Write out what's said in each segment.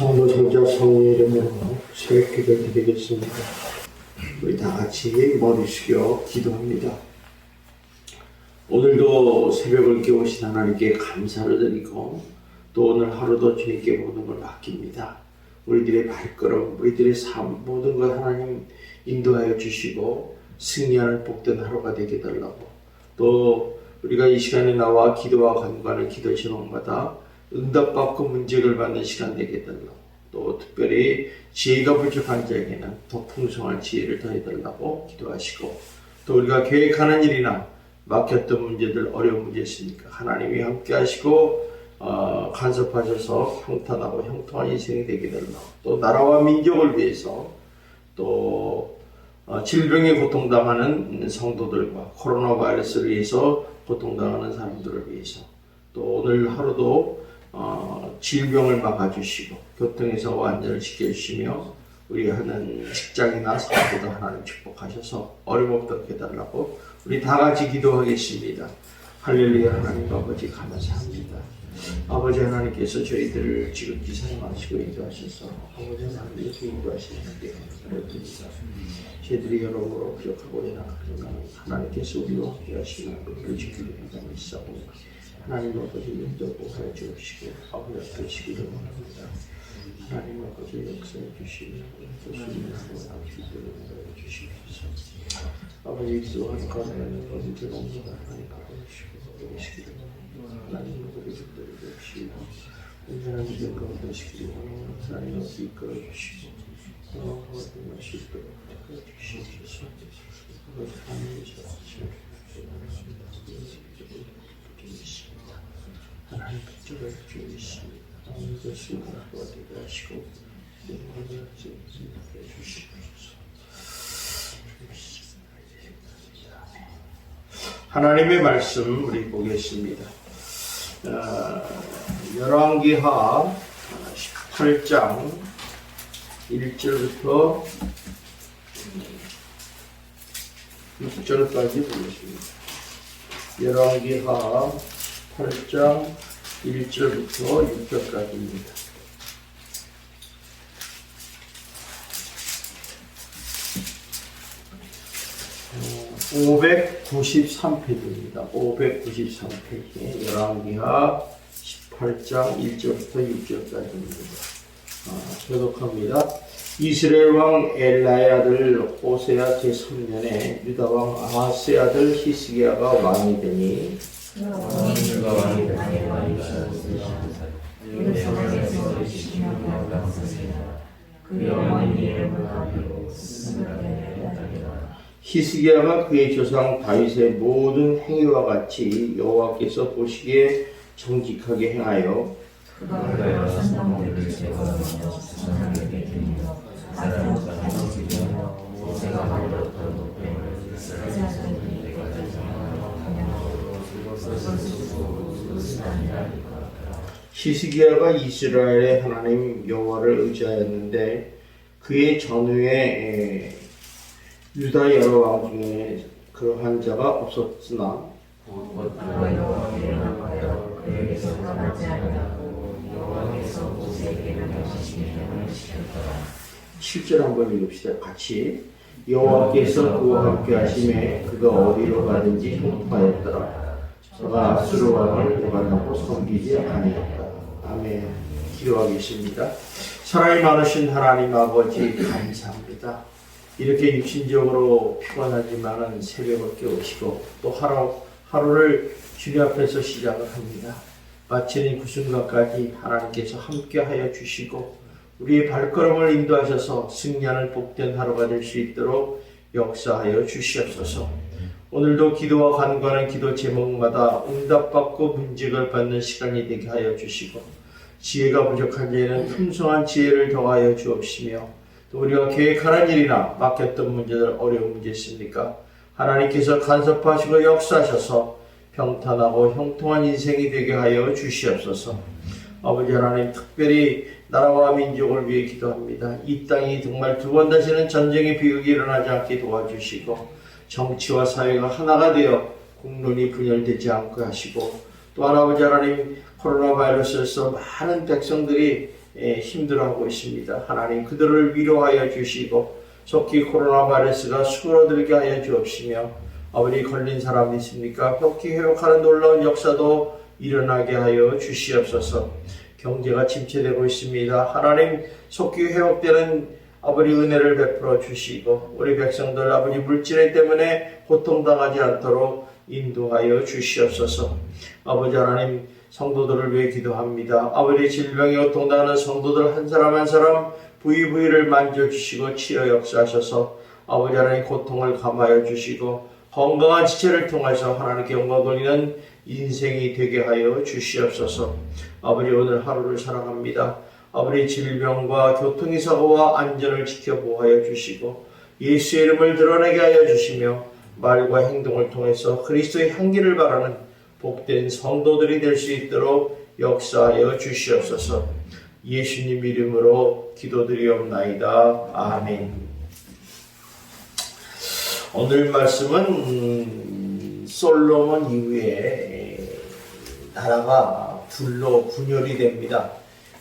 성도 성자 성의 이름으로 새벽 기도를 드리겠습니다. 우리 다 같이 머리 숙여 기도합니다. 오늘도 새벽을 깨우신 하나님께 감사를 드리고 또 오늘 하루도 주님께 모든 걸 맡깁니다. 우리들의 발걸음, 우리들의 삶 모든 걸 하나님 인도하여 주시고 승리하는 복된 하루가 되게 달라고, 또 우리가 이 시간에 나와 기도와 간구하는 기도 제목마다 응답받고 문제를 받는 시간 되게 달라고, 또 특별히 지혜가 부족한 자에게는 더 풍성한 지혜를 더해달라고 기도하시고, 또 우리가 계획하는 일이나 막혔던 문제들, 어려운 문제 있으니까 하나님이 함께 하시고 간섭하셔서 평탄하고 형통한 인생이 되게 달라고, 또 나라와 민족을 위해서, 또 질병에 고통당하는 성도들과 코로나 바이러스를 위해서 고통당하는 사람들을 위해서, 또 오늘 하루도 질병을 막아주시고 교통에서 완전을 지켜주시며 우리 하는 직장이나 사업도 하나님 축복하셔서 어림없게 해달라고 우리 다 같이 기도하겠습니다. 할렐루야. 하나님 아버지 감사합니다. 아버지 하나님께서 저희들을 지극히 사랑하시고 인도하셔서 아버지 하나님 이렇게 인도하시는데 감사드립니다. 저희들이 여러모로 부족하고 연약하지만 하나님께서 우리와 함께 하시는 우리를 지키는 행동을 있사오니 하나님 아버지 인도하여 주시고 아버지 되시기를 원합니다. 하나님 아버지 역사해 주시며 주시면서 기도를 주시옵소서. 아버지 기도하는 가운데 어디든 없는 하나님 가보시고 계시기를 원합니다. 하나님 아버지 기도를 주시고 온전한 믿음 가운데 되시기를 원합니다. 하나님 아버지 이끌어 주시고 아버지 말씀 이끌어 주시옵소서. 아버지 하나님의 자신을 하나님 빛을 주시옵소서. 하나님 것을 도와드리게 하시고 영광을 주시옵소서. 하나님의 말씀 우리 보겠습니다. 열왕기하 18장 1절부터 6절까지 보겠습니다. 열왕기하 8장 1절부터 6절까지입니다. 593페이지입니다. 593페이지 열왕기하 18장 1절부터 6절까지입니다. 교독합니다. 이스라엘 왕 엘라의 아들 호세아 제3년에 유다 왕 아하스의 아들 히스기야가 왕이 되니 히스기야가 그의 조상 다윗의 모든 행위와 같이 여호와께서 보시기에 정직하게 행하여 히스기야가 이스라엘의 하나님 여호와를 의지하였는데 그의 전후에 유다 여러 왕 중에 그러한 자가 없었으나 7절 한번 읽읍시다. 같이. 여호와께서 그와 함께 하심에 그가 어디로 가든지 형통하였더라. 저가 아수르 왕을 오간하고 섬기지 아니었다. 아멘. 기도하겠습니다. 사랑이 많으신 하나님 아버지 감사합니다. 이렇게 육신적으로 피곤하지만은 새벽을 깨우시고 또 하루를 주님 앞에서 시작을 합니다. 마치는 그 순간까지 하나님께서 함께하여 주시고 우리의 발걸음을 인도하셔서 승리하는 복된 하루가 될 수 있도록 역사하여 주시옵소서. 오늘도 기도와 간구하는 기도 제목마다 응답받고 문제를 받는 시간이 되게 하여 주시고 지혜가 부족한 자에는 풍성한 지혜를 더하여 주옵시며 또 우리가 계획하는 일이나 막혔던 문제들, 어려운 문제 있습니까? 하나님께서 간섭하시고 역사하셔서 평탄하고 형통한 인생이 되게 하여 주시옵소서. 아버지 하나님, 특별히 나라와 민족을 위해 기도합니다. 이 땅이 정말 두 번 다시는 전쟁의 비극이 일어나지 않게 도와주시고 정치와 사회가 하나가 되어 국론이 분열되지 않게 하시고 또 아버지 하나님, 코로나 바이러스에서 많은 백성들이 힘들어하고 있습니다. 하나님 그들을 위로하여 주시고 속히 코로나 바이러스가 수그러들게 하여 주옵시며 아버지 걸린 사람이 있습니까? 속히 회복하는 놀라운 역사도 일어나게 하여 주시옵소서. 경제가 침체되고 있습니다. 하나님 속히 회복되는 아버지 은혜를 베풀어 주시고 우리 백성들 아버지 물질 때문에 고통당하지 않도록 인도하여 주시옵소서. 아버지 하나님 성도들을 위해 기도합니다. 아버지 질병에 고통당하는 성도들 한 사람 한 사람 부위부위를 만져주시고 치료 역사하셔서 아버지 하나님 고통을 감하여 주시고 건강한 지체를 통해서 하나님께 영광 돌리는 인생이 되게 하여 주시옵소서. 아버지 오늘 하루를 사랑합니다. 아버지 질병과 교통사고와 안전을 지켜 보호하여 주시고 예수의 이름을 드러내게 하여 주시며 말과 행동을 통해서 그리스도의 향기를 바라는 복된 성도들이 될 수 있도록 역사하여 주시옵소서. 예수님 이름으로 기도드리옵나이다. 아멘. 오늘 말씀은 솔로몬 이후에 나라가 둘로 분열이 됩니다.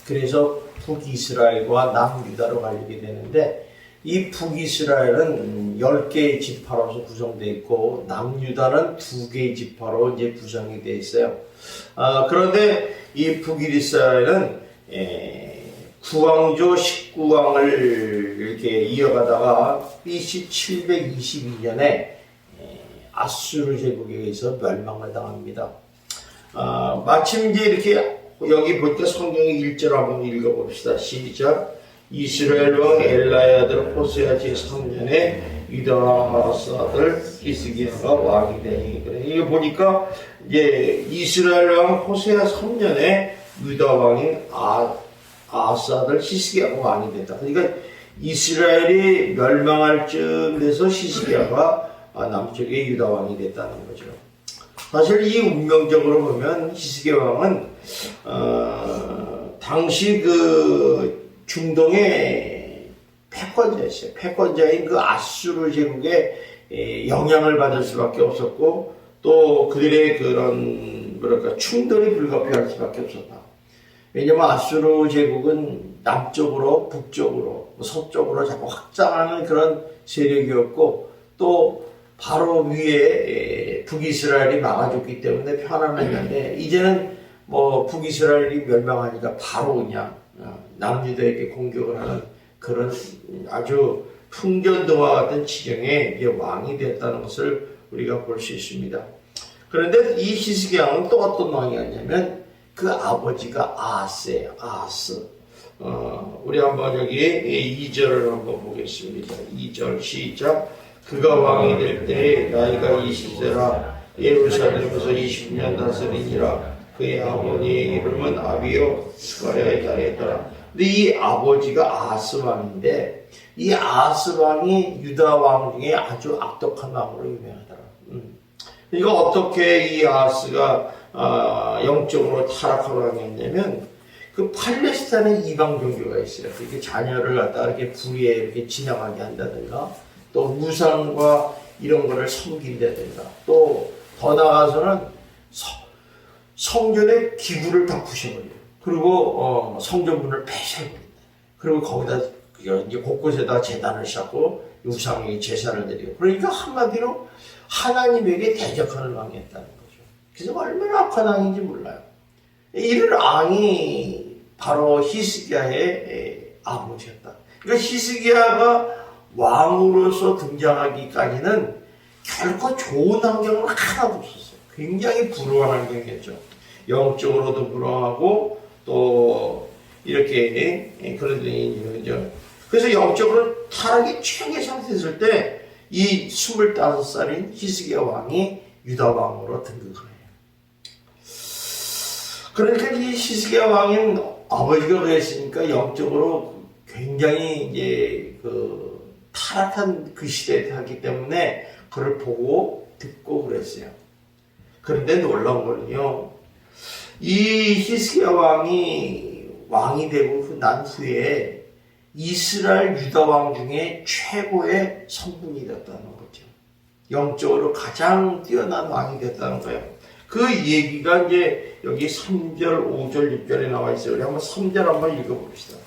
그래서 북이스라엘과 남유다로 갈리게 되는데 이 북이스라엘은 10개의 지파로서 구성되어 있고 남유다는 2개의 지파로 이제 구성이 되어 있어요. 그런데 이 북이스라엘은 구왕조 19왕을 이렇게 이어가다가 BC 722년에 아수르 제국에 의해서 멸망을 당합니다. 마침 이제 이렇게 여기 보니까 성경의 1절 한번 읽어봅시다. 시작. 이스라엘 왕 엘라의 아들 호세아 제3년에 유다 왕 아하스 아들 히스기야가 왕이 되니. 이거 보니까 이제 이스라엘 왕 호세아 3년에 유다 왕인 아하스 아들 히스기야가 왕이 됐다. 그러니까 이스라엘이 멸망할 쯤 돼서 히스기야가 남쪽의 유다 왕이 됐다는 거죠. 사실 이 운명적으로 보면 히스기야 왕은 당시 그 중동의 패권자였어요. 패권자인 그 아수르 제국의 영향을 받을 수밖에 없었고 또 그들의 그런 뭐랄까 충돌이 불가피할 수밖에 없었다. 왜냐하면 아수르 제국은 남쪽으로 북쪽으로 서쪽으로 자꾸 확장하는 그런 세력이었고 또 바로 위에 북이스라엘이 막아줬기 때문에 편안했는데 이제는 뭐 북이스라엘이 멸망하니까 바로 그냥 남유다에게 공격을 하는 그런 아주 풍전등화 같은 지경에 이제 왕이 됐다는 것을 우리가 볼 수 있습니다. 그런데 이 히스기야 왕은 또 어떤 왕이었냐면 그 아버지가 아하스예요. 아하스. 우리 한번 여기 2절을 한번 보겠습니다. 2절 시작. 그가 왕이 될 때 나이가 20세라 예루살렘에서 20년 다스리니라. 그의 아버지의 이름은 아비요 스가랴의 딸이었더라. 근데 이 아버지가 아하스 왕인데 이 아하스 왕이 유다 왕 중에 아주 악독한 왕으로 유명하더라. 이거 어떻게 이 아하스가 영적으로 타락한 왕이었냐면 그 팔레스타인에 이방 종교가 있어요. 이렇게 자녀를 갖다가 이렇게 불의에 이렇게 지나가게 한다든가 또 우상과 이런 거를 섬긴다든가 또 더 나아가서는 성전의 기구를 다 부셔버려요. 그리고 성전문을 폐쇄해버립니다. 그리고 거기다 이제 곳곳에다 제단을 쌓고 우상에 제사를 드리고 그러니까 한마디로 하나님에게 대적하는 왕이었다는 거죠. 그래서 얼마나 악한 왕인지 몰라요. 이런 왕이 바로 히스기야의 아버지였다. 그러니까 히스기야가 왕으로서 등장하기까지는 결코 좋은 환경은 하나도 없었어요. 굉장히 불우한 환경이었죠. 영적으로도 불우하고 또 이렇게 그런 일이죠. 그래서 영적으로 타락이 최악의 상태였을 때 이 25살인 히스기야 왕이 유다 왕으로 등극을 해요. 그러니까 이 히스기야 왕인 아버지가 그랬으니까 영적으로 굉장히 이제 그 타락한 그 시대에 하기 때문에 그걸 보고 듣고 그랬어요. 그런데 놀라운 거는요, 이 히스기야 왕이 되고 난 후에 이스라엘 유다 왕 중에 최고의 성분이 됐다는 거죠. 영적으로 가장 뛰어난 왕이 됐다는 거예요. 그 얘기가 이제 여기 3절, 5절, 6절에 나와 있어요. 우리 한번 3절 한번 읽어봅시다.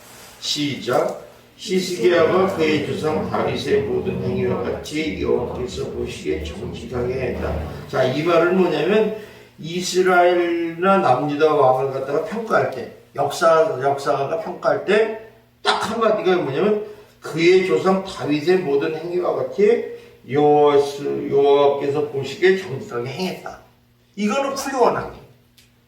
시작. 히스기야가 그의 조상 다윗의 모든 행위와 같이 여호와께서 보시기에 정직하게 했다. 자, 이 말은 뭐냐면 이스라엘이나 남유다 왕을 갖다가 평가할 때, 역사가가 평가할 때 딱 한마디가 뭐냐면 그의 조상 다윗의 모든 행위와 같이 여호와께서 보시기에 정직하게 행했다. 이거는 훌륭한 행위.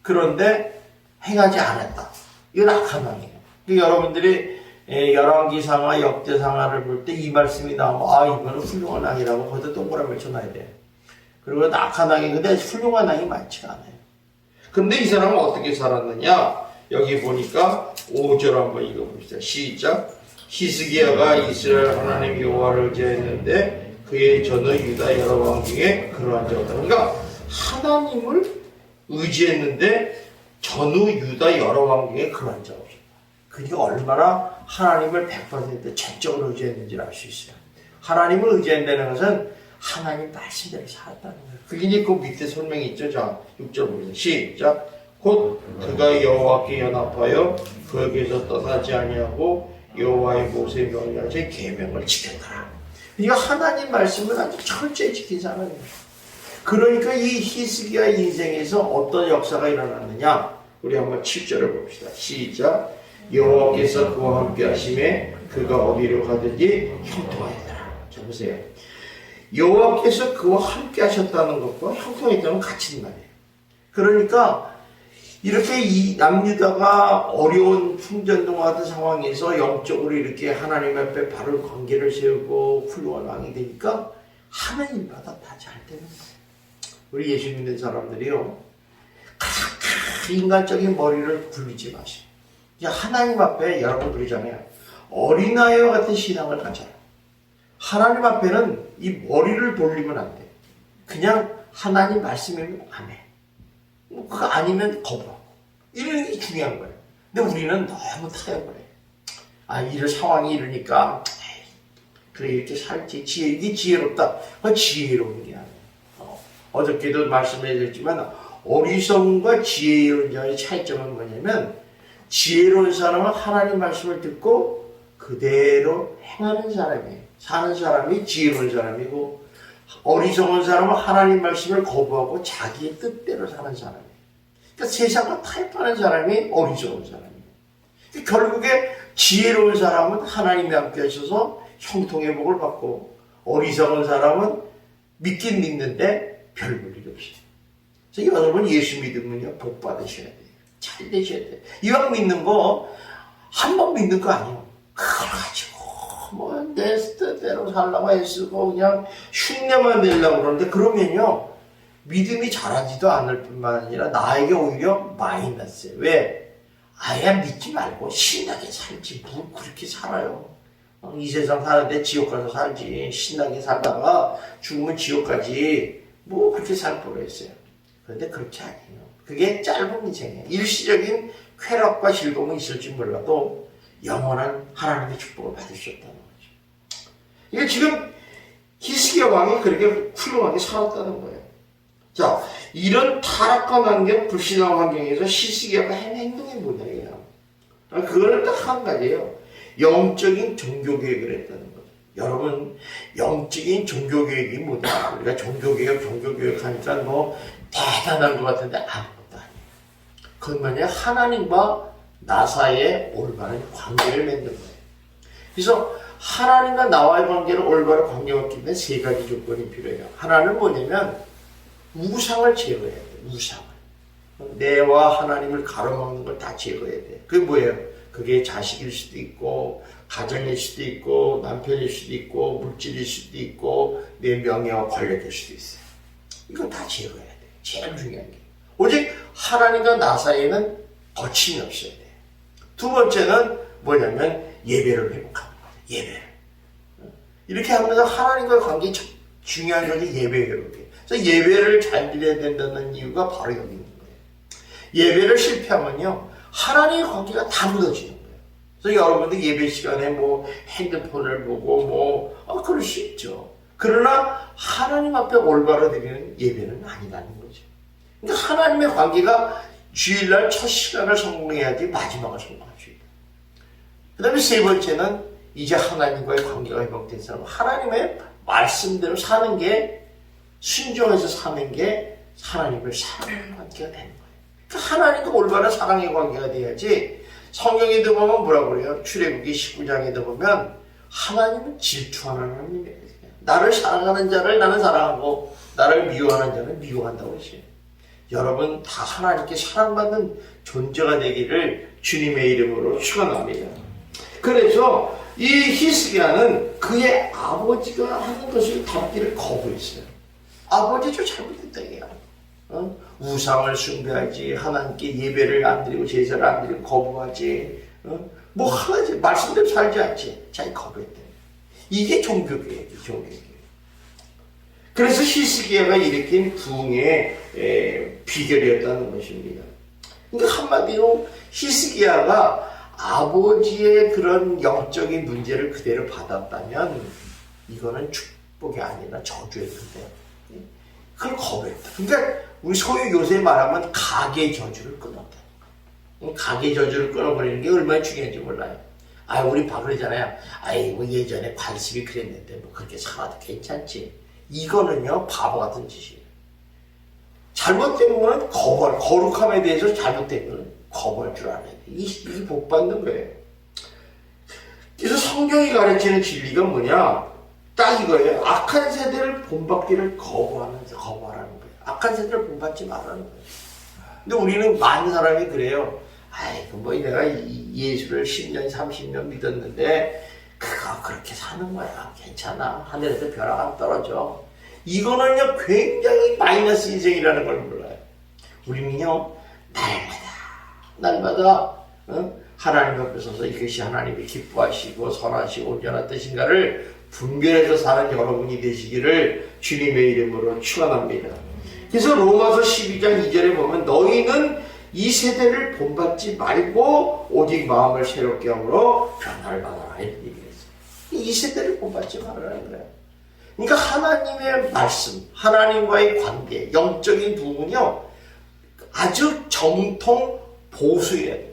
그런데 행하지 않았다. 이건 악한 행위예요. 그러니까 여러분들이 열왕기상하, 역대상하를 볼 때 이 말씀이 나오면 이거는 훌륭한 행위라고 거기다 동그라미 쳐놔야 돼. 그리고 악한 행위, 근데 훌륭한 행위 많지가 않아요. 근데 이 사람은 어떻게 살았느냐? 여기 보니까 5절 한번 읽어봅시다. 시작. 히스기야가 이스라엘 하나님 여호와를 의지했는데 그의 전후 유다 여러 왕 중에 그러한 자 없다. 그러니까 하나님을 의지했는데 전후 유다 여러 왕 중에 그러한 자 없다. 그러니까 얼마나 하나님을 100% 전적으로 의지했는지를 알 수 있어요. 하나님을 의지한다는 것은 하나님 말씀대로 살았다는 거예요. 그게 이제 그 밑에 설명이 있죠. 자, 6절 보세요. 시작. 곧 그가 여호와께 연합하여 그에게서 떠나지 아니하고 여호와의 모세의 명령을 제 계명을 지켰더라. 그러니까 하나님 말씀을 아주 철저히 지킨 사람이에요. 그러니까 이 히스기야 인생에서 어떤 역사가 일어났느냐? 우리 한번 7절을 봅시다. 시작. 여호와께서 그와 함께 하심에 그가 어디로 가든지 형통하였더라. 자, 보세요. 여호와께서 그와 함께 하셨다는 것과 형통했다는 건 같은 말이에요. 그러니까 이렇게 이 남유다가 어려운 풍전등화 같은 상황에서 영적으로 이렇게 하나님 앞에 바른 관계를 세우고 훌륭한 왕이 되니까 하나님마다 다 잘 되는 거예요. 우리 예수 믿는 사람들이요, 인간적인 머리를 굴리지 마세요. 하나님 앞에 여러분 그러잖아요. 어린아이와 같은 신앙을 가져라. 하나님 앞에는 이 머리를 돌리면 안 돼. 그냥 하나님 말씀이면 안 해. 그거 아니면 거부하고. 이런 게 중요한 거예요. 근데 우리는 너무 타협을 해. 이런 상황이 이러니까, 그래, 이렇게 살지. 이게 지혜롭다. 그건 지혜로운 게 아니에요. 어저께도 말씀해드렸지만, 어리석음과 지혜로운 자의 차이점은 뭐냐면, 지혜로운 사람은 하나님 말씀을 듣고 그대로 행하는 사람이에요. 사는 사람이 지혜로운 사람이고, 어리석은 사람은 하나님 말씀을 거부하고 자기의 뜻대로 사는 사람이에요. 그러니까 세상과 타협하는 사람이 어리석은 사람이에요. 결국에 지혜로운 사람은 하나님이 함께 하셔서 형통의 복을 받고, 어리석은 사람은 믿긴 믿는데 별 볼 일이 없어요. 그래서 여러분 예수 믿으면요, 복 받으셔야 돼요. 잘 되셔야 돼요. 이왕 믿는 거 한 번 믿는 거 아니에요. 그걸 가지고 내 뜻대로 살라고 애쓰고 그냥 흉내만 내려고 그러는데, 그러면요 믿음이 자라지도 않을 뿐만 아니라 나에게 오히려 마이너스예요. 왜? 아예 믿지 말고 신나게 살지. 뭐 그렇게 살아요. 이 세상 사는데 지옥 가서 살지. 신나게 살다가 죽으면 지옥 가지. 뭐 그렇게 살 거로 했어요. 그런데 그렇게 아니에요. 그게 짧은 인생이에요. 일시적인 쾌락과 즐거움은 있을지 몰라도 영원한 하나님의 축복을 받을 수 없다는 거죠. 이게 지금 히스기야 왕이 그렇게 훌륭하게 살았다는 거예요. 자, 이런 타락한 환경, 불신한 환경에서 히스기야가 한 행동이 뭐냐고요. 그거는 딱 한 가지예요. 영적인 종교개혁을 했다는 거죠. 여러분, 영적인 종교개혁이 뭐냐? 우리가 종교개혁 하니까 뭐 대단한 것 같은데 아무것도 아니에요. 그건 뭐냐? 하나님과 나 사이에 올바른 관계를 맺는 거예요. 그래서 하나님과 나와의 관계를 올바른 관계가 갖기 위해 세 가지 조건이 필요해요. 하나는 뭐냐면 우상을 제거해야 돼요. 우상을. 내와 하나님을 가로막는 걸 다 제거해야 돼요. 그게 뭐예요? 그게 자식일 수도 있고, 가정일 수도 있고, 남편일 수도 있고, 물질일 수도 있고, 내 명예와 권력일 수도 있어요. 이건 다 제거해야 돼요. 제일 중요한 게. 오직 하나님과 나 사이에는 거침이 없어야 돼요. 두 번째는 뭐냐면 예배를 회복하는 거예요. 예배를. 이렇게 하면서 하나님과의 관계 중요한 것이 예배 회복이에요. 그래서 예배를 잘 드려야 된다는 이유가 바로 여기 있는 거예요. 예배를 실패하면요, 하나님의 관계가 다 무너지는 거예요. 그래서 여러분들 예배 시간에 뭐 핸드폰을 보고 그럴 수 있죠. 그러나 하나님 앞에 올바로 드리는 예배는 아니라는 거죠. 그러니까 하나님의 관계가 주일날 첫 시간을 성공해야지 마지막을 성공할 수 있다. 그 다음에 세 번째는 이제 하나님과의 관계가 회복된 사람, 하나님의 말씀대로 사는 게, 순종해서 사는 게 하나님을 사랑하는 관계가 되는 거예요. 그러니까 하나님과 올바른 사랑의 관계가 돼야지. 성경에도 보면 뭐라고 그래요? 출애굽기 19장에도 보면 하나님은 질투하는 하나님이에요. 나를 사랑하는 자를 나는 사랑하고 나를 미워하는 자는 미워한다고 했어요. 여러분 다 하나님께 사랑받는 존재가 되기를 주님의 이름으로 축원합니다. 그래서 이 히스기야는 그의 아버지가 하는 것을 담기를 거부했어요. 아버지도 잘못했다 이게요. 우상을 숭배하지, 하나님께 예배를 안 드리고 제사를 안 드리고 거부하지, 뭐 하지, 말씀대로 살지 않지. 자기 거부했대. 이게 종교개혁이에요, 종교개혁. 그래서 히스기야가 일으킨 부흥의 비결이었다는 것입니다. 그러니까 한마디로 히스기야가 아버지의 그런 영적인 문제를 그대로 받았다면 이거는 축복이 아니라 저주였는데 그걸 거부했다. 그러니까 우리 소위 요새 말하면 가계 저주를 끊었다. 가계 저주를 끊어버리는 게 얼마나 중요한지 몰라요. 우리 바로 그러잖아요. 뭐 예전에 관습이 그랬는데 뭐 그렇게 살아도 괜찮지. 이거는요 바보 같은 짓이에요. 잘못된 거는 거룩함에 대해서 잘못된 거는 거부할 줄 알아야 돼. 이게 복 받는 거예요. 그래서 성경이 가르치는 진리가 뭐냐? 딱 이거예요. 악한 세대를 본받기를 거부하라는 거예요. 악한 세대를 본받지 말라는 거예요. 근데 우리는 많은 사람이 그래요. 뭐 내가 예수를 10년, 30년 믿었는데 그거 그렇게 사는 거야. 괜찮아. 하늘에서 벼락 안 떨어져. 이거는요 굉장히 마이너스 인생이라는 걸 몰라요. 우리는요 날마다 하나님 앞에 서서 이것이 하나님이 기뻐하시고 선하시고 온전한 뜻인가를 분별해서 사는 여러분이 되시기를 주님의 이름으로 축원합니다. 그래서 로마서 12장 2절에 보면 너희는 이 세대를 본받지 말고 오직 마음을 새롭게 함으로 변화를 받아라 이렇게 얘기했어요. 이 세대를 본받지 말라는 거예요. 그러니까 하나님의 말씀, 하나님과의 관계, 영적인 부분이요 아주 정통 보수해야 돼요.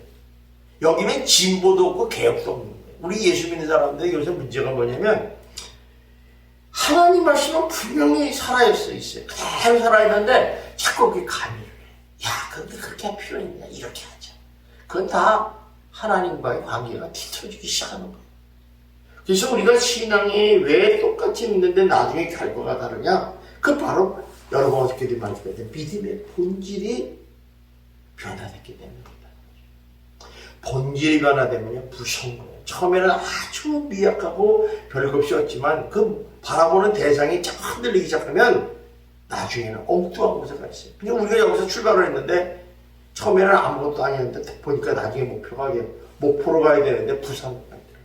여기는 진보도 없고 개혁도 없는 거예요. 우리 예수 믿는 사람들이 요새 문제가 뭐냐면 하나님 말씀은 분명히 살아있어요. 그대로 살아있는데 자꾸 그게 가미를 해. 근데 그렇게 할 필요 있냐? 이렇게 하자. 그건 다 하나님과의 관계가 뒤틀어지기 시작하는 거예요. 그래서 우리가 신앙이 왜 똑같이 믿는데 나중에 결과가 다르냐? 그 바로 여러분 어떻게든 말씀드린 믿음의 본질이 변화됐기 때문입니다. 본질이 변화되면 무서운 거예요. 처음에는 아주 미약하고 별것이 없지만 그 바라보는 대상이 자꾸 흔들리기 시작하면 나중에는 엉뚱한 곳에 가 있어요. 그냥 우리가 여기서 출발을 했는데 처음에는 아무것도 아니었는데 보니까 나중에 목포로 가야 되는데 부산으로 가야 돼요.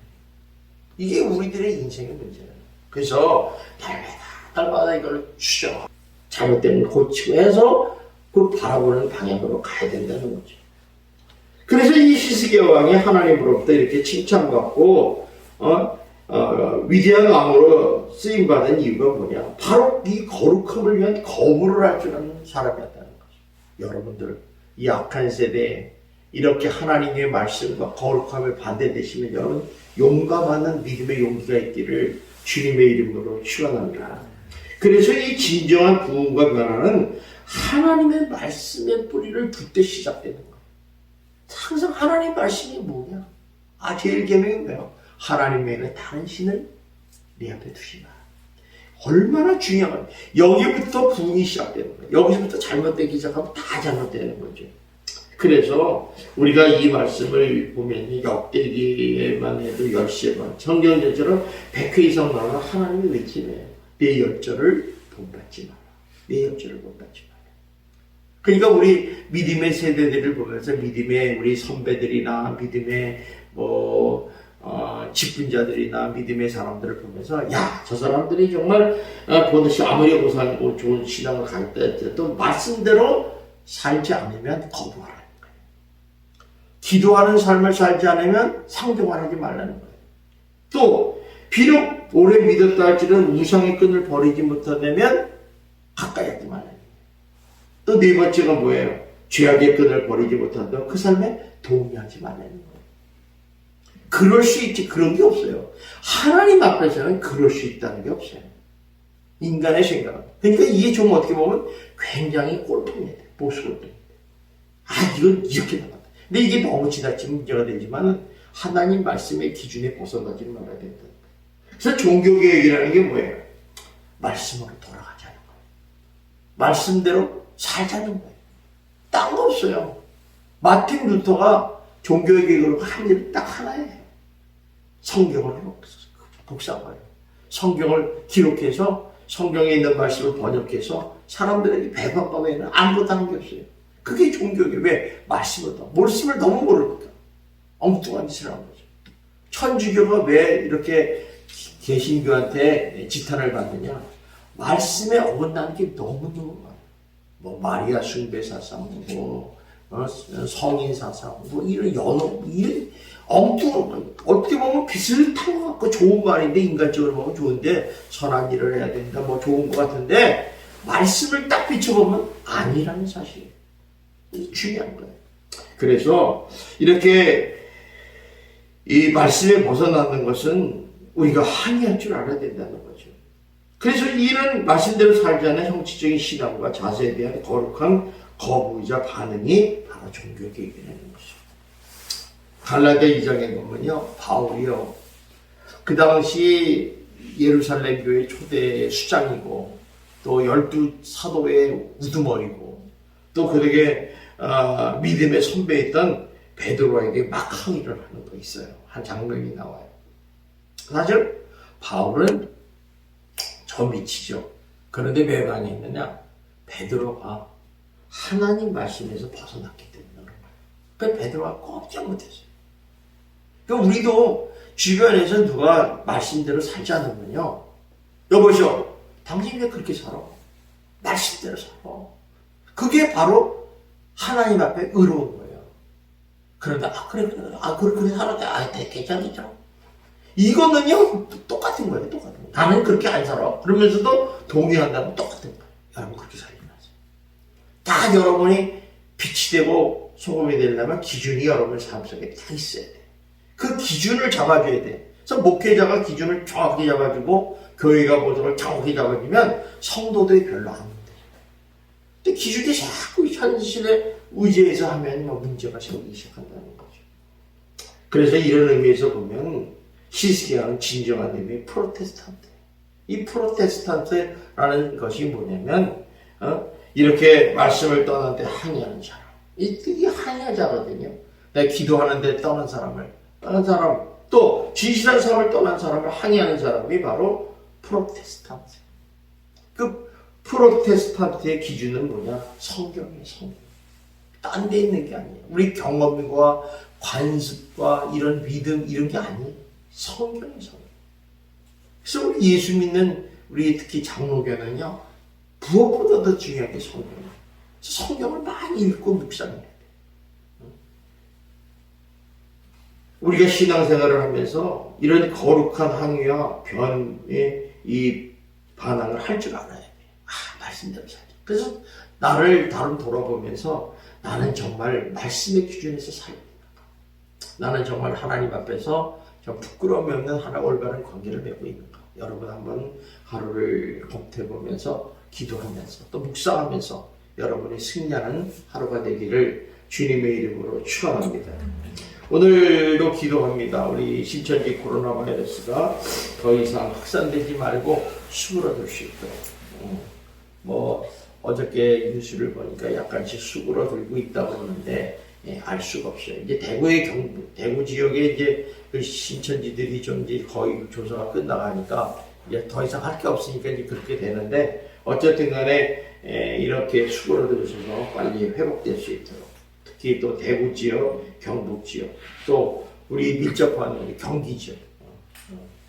이게 우리들의 인생의 문제예요. 그래서 날마다 이걸 잘못된 걸 고치고 해서 그 바라보는 방향으로 가야 된다는 거죠. 그래서 이 히스기야 왕이 하나님으로부터 이렇게 칭찬받고 위대한 왕으로 쓰임받은 이유가 뭐냐? 바로 이 거룩함을 위한 거부를 할 줄 아는 사람이었다는 거죠. 여러분들 이 악한 세대에 이렇게 하나님의 말씀과 거룩함을 반대되시면 여러분 용감하는 믿음의 용기가 있기를 주님의 이름으로 축원합니다. 그래서 이 진정한 부흥과 변화는 하나님의 말씀의 뿌리를 둘 때 시작되는 거예요. 항상 하나님 말씀이 뭐냐? 제일 계명이 뭐예요? 하나님 외에 다른 신을 내 앞에 두지 마. 얼마나 중요한 거예요. 여기부터 부흥이 시작되는 거예요. 여기서부터 잘못되기 시작하면 다 잘못되는 거죠. 그래서 우리가 이 말씀을 보면 역대기에만 해도 10번 성경 전체로 100회 이상 나오는 하나님이 외치네요. 내 열조를 본받지 마라. 내 열조를 본받지 마라. 그러니까 우리 믿음의 세대들을 보면서 믿음의 우리 선배들이나 믿음의 직분자들이나 믿음의 사람들을 보면서 저 사람들이 정말 보듯이 아무리 고상하고 좋은 신앙을 가르쳐도 말씀대로 살지 않으면 거부하라는 거예요. 기도하는 삶을 살지 않으면 상종하지 말라는 거예요. 또 비록 오래 믿었다 할지라도 우상의 끈을 버리지 못하면 가까이 하지 말라는 거예요. 또 네 번째가 뭐예요? 죄악의 끈을 버리지 못한다면 그 삶에 동의하지 말라는 거예요. 그럴 수 있지, 그런 게 없어요. 하나님 앞에서는 그럴 수 있다는 게 없어요. 인간의 생각은. 그러니까 이게 좀 어떻게 보면 굉장히 꼴통이에요. 보수꼴통. 이건 이렇게 나간다. 근데 이게 너무 지나치면 문제가 되지만 하나님 말씀의 기준에 벗어나지 말아야 된다. 그래서 종교개혁이라는 게 뭐예요? 말씀으로 돌아가자는 거예요. 말씀대로 살자는 거예요. 딴 거 없어요. 마틴 루터가 종교개혁으로 한 일은 딱 하나예요. 성경을 복사해요. 성경을 기록해서 성경에 있는 말씀을 번역해서 사람들에게 배반과 외에는 아무것도 하는 게 없어요. 그게 종교개혁. 왜? 말씀을 너무 모르니까. 엉뚱한 짓을 하는 거죠. 천주교가 왜 이렇게 개신교한테 지탄을 받느냐? 말씀에 어긋나는 게 너무너무 많아요. 뭐 마리아 숭배 사상, 성인 사상, 이런 이런 엉뚱한, 어떻게 보면 비슷한 것 같고 좋은 말인데, 인간적으로 보면 좋은데, 선한 일을 해야 된다, 좋은 것 같은데, 말씀을 딱 비춰보면 아니라는 사실이에요. 중요한 거예요. 그래서 이렇게 이 말씀에 벗어나는 것은 우리가 항의할 줄 알아야 된다는 거죠. 그래서 이런 말씀대로 살지 않는 형식적인 신앙과 자세에 대한 거룩한 거부이자 반응이 바로 종교개혁이라는 것이죠. 갈라디아 2장에 보면요, 바울이요, 그 당시 예루살렘 교회 초대 수장이고 또 12사도의 우두머리고 또 그에게 믿음의 선배였던 베드로에게 막 항의를 하는 거 있어요. 한 장면이 나와요. 사실 바울은 저 밑이죠. 그런데 왜 망했느냐? 베드로가 하나님 말씀에서 벗어났기 때문에 그런 거예요. 그러니까 베드로가 꼼짝 못했어요. 그러니까 우리도 주변에서 누가 말씀대로 살지 않으면요, 여보시오, 당신이 왜 그렇게 살아? 말씀대로 살아. 그게 바로 하나님 앞에 의로운 거예요. 그런데 그래 살았대. 괜찮겠죠? 이거는요 똑같은 거예요. 똑같은 거예요. 나는 그렇게 안 살아. 그러면서도 동의한다면 똑같은 거예요. 여러분 그렇게 살지 마세요. 다 여러분이 빛이 되고 소금이 되려면 기준이 여러분 삶 속에 다 있어야 돼. 그 기준을 잡아줘야 돼. 그래서 목회자가 기준을 정확히 잡아주고 교회가 모습을 정확히 잡아주면 성도들이 별로 안 문제예요. 근데 기준이 자꾸 현실에 의지해서 하면 문제가 생기기 시작한다는 거죠. 그래서 이런 의미에서 보면 히스기야는 진정한 의미의 프로테스탄트. 이 프로테스탄트라는 것이 뭐냐면 이렇게 말씀을 떠난 데 항의하는 사람. 이게 항의자거든요. 내가 기도하는데 떠난 사람, 또 진실한 사람을 떠난 사람을 항의하는 사람이 바로 프로테스탄트. 그 프로테스탄트의 기준은 뭐냐? 성경이에요, 성경. 딴 데 있는 게 아니에요. 우리 경험과 관습과 이런 믿음 이런 게 아니에요. 성경이에요, 성경. 그래서 우리 예수 믿는 우리 특히 장로교는요, 무엇보다 더 중요한 게 성경이에요. 성경을 많이 읽고 묵상해야 돼요. 우리가 신앙생활을 하면서 이런 거룩한 항의와 변의 이 반항을 할 줄 알아야 돼요. 말씀대로 살자. 그래서 나를 다름 돌아보면서 나는 정말 말씀의 기준에서 살고 있는가? 나는 정말 하나님 앞에서 좀 부끄러움이 없는 하나 올바른 관계를 맺고 있는가? 여러분 한번 하루를 검토해보면서 기도하면서 또 묵상하면서 여러분이 승리하는 하루가 되기를 주님의 이름으로 축원합니다. 오늘도 기도합니다. 우리 신천지 코로나 바이러스가 더 이상 확산되지 말고 수그러들 수 있도록 어저께 뉴스를 보니까 약간씩 수그러들고 있다고 하는데 알 수가 없어요. 이제 대구 지역에 이제 그 신천지들이 좀 이제 거의 조사가 끝나가니까 이제 더 이상 할 게 없으니까 이제 그렇게 되는데 어쨌든 간에 이렇게 수그러들어서 빨리 회복될 수 있도록 특히 또 대구 지역, 경북 지역 또 우리 밀접한 우리 경기 지역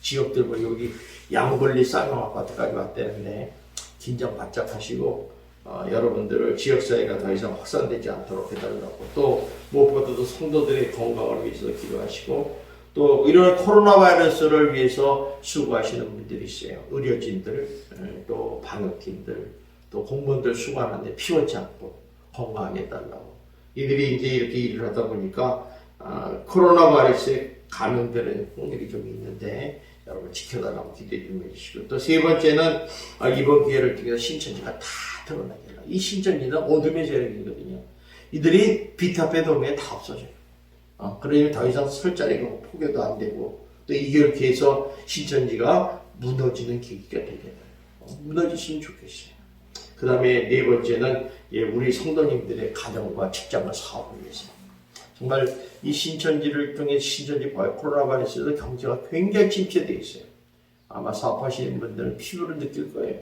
지역들 뭐 여기 양걸리 쌍용 아파트까지 왔다는데 긴장 바짝 하시고 여러분들을 지역사회가 더 이상 확산되지 않도록 해달라고 또 무엇보다도 성도들의 건강을 위해서 기도하시고 또 이런 코로나 바이러스를 위해서 수고하시는 분들이 있어요. 의료진들, 또 방역팀들, 또 공무원들 수고하는데 피곤치 않고 건강하게 해달라고. 이들이 이제 이렇게 일을 하다 보니까 코로나 바이러스에 감염되는 확률이 좀 있는데 여러분 지켜달라고 기대 좀 해주시고, 또 세 번째는 이번 기회를 통해서 신천지가 다 드러나게 하라. 이 신천지는 어둠의 세력이거든요. 이들이 비탑의 도움에 다 없어져요. 그러니 더 이상 설 자리가 포교도 안 되고, 또 이렇게 해서 신천지가 무너지는 계기가 되게 돼요. 무너지시면 좋겠어요. 그 다음에 네 번째는 우리 성도님들의 가정과 직장과 사업을 위해서. 정말 이 신천지를 통해 신천지 코로나 바이러스에도 경제가 굉장히 침체되어 있어요. 아마 사업하시는 분들은 피부를 느낄 거예요.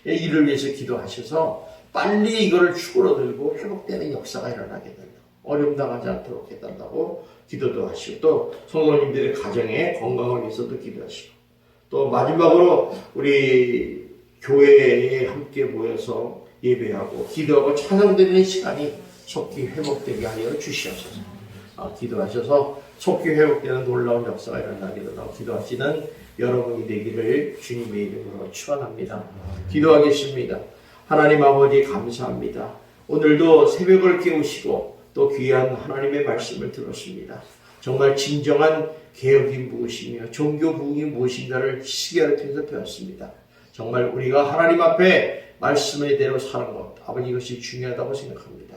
이를 위해서 기도하셔서 빨리 이거를 축으로 들고 회복되는 역사가 일어나게 된다. 어려움 당하지 않도록 해달라고 기도도 하시고, 또 성도님들의 가정의 건강을 위해서도 기도하시고, 또 마지막으로 우리 교회에 함께 모여서 예배하고 기도하고 찬양드리는 시간이 속히 회복되게 하여 주시옵소서. 기도하셔서 속히 회복되는 놀라운 역사가 일어나게 되도록 기도하시는 여러분이 되기를 주님의 이름으로 축원합니다. 기도하겠습니다. 하나님 아버지 감사합니다. 오늘도 새벽을 깨우시고 또 귀한 하나님의 말씀을 들었습니다. 정말 진정한 개혁이 무엇이며 종교 부흥이 무엇인가를 시계를 통해서 배웠습니다. 정말 우리가 하나님 앞에 말씀의 대로 사는 것, 아버지 이것이 중요하다고 생각합니다.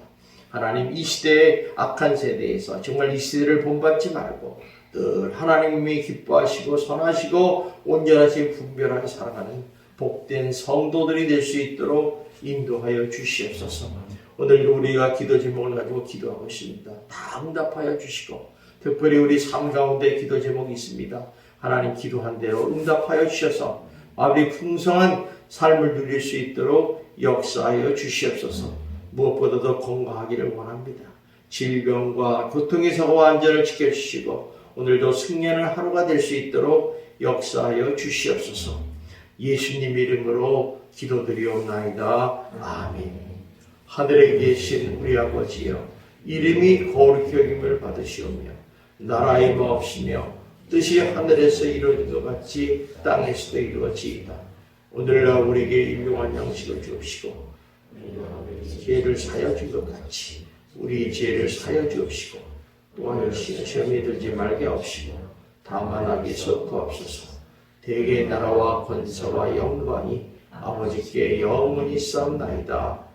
하나님, 이 시대의 악한 세대에서 정말 이 시대를 본받지 말고 늘 하나님이 기뻐하시고 선하시고 온전하신 분별하게 살아가는 복된 성도들이 될 수 있도록 인도하여 주시옵소서. 오늘도 우리가 기도 제목을 가지고 기도하고 있습니다. 다 응답하여 주시고, 특별히 우리 삶 가운데 기도 제목이 있습니다. 하나님, 기도한 대로 응답하여 주셔서 아버지 풍성한 삶을 누릴 수 있도록 역사하여 주시옵소서. 무엇보다도 건강하기를 원합니다. 질병과 교통의 사고와 안전을 지켜주시고 오늘도 승리하는 하루가 될 수 있도록 역사하여 주시옵소서. 예수님 이름으로 기도드리옵나이다. 아멘. 하늘에 계신 우리 아버지여, 이름이 거룩히 여김을 받으시오며 나라의 마옵시며 뜻이 하늘에서 이루어진 것 같이 땅에서도 이루어지이다. 오늘날 우리에게 일용할 양식을 주옵시고 죄를 사여 준 것 같이 우리 죄를 사여 주옵시고, 또한 시험에 들지 말게 하옵시고 다만 악에서 구하옵소서. 대개 나라와 권세와 영광이 아버지께 영원히 싸움나이다.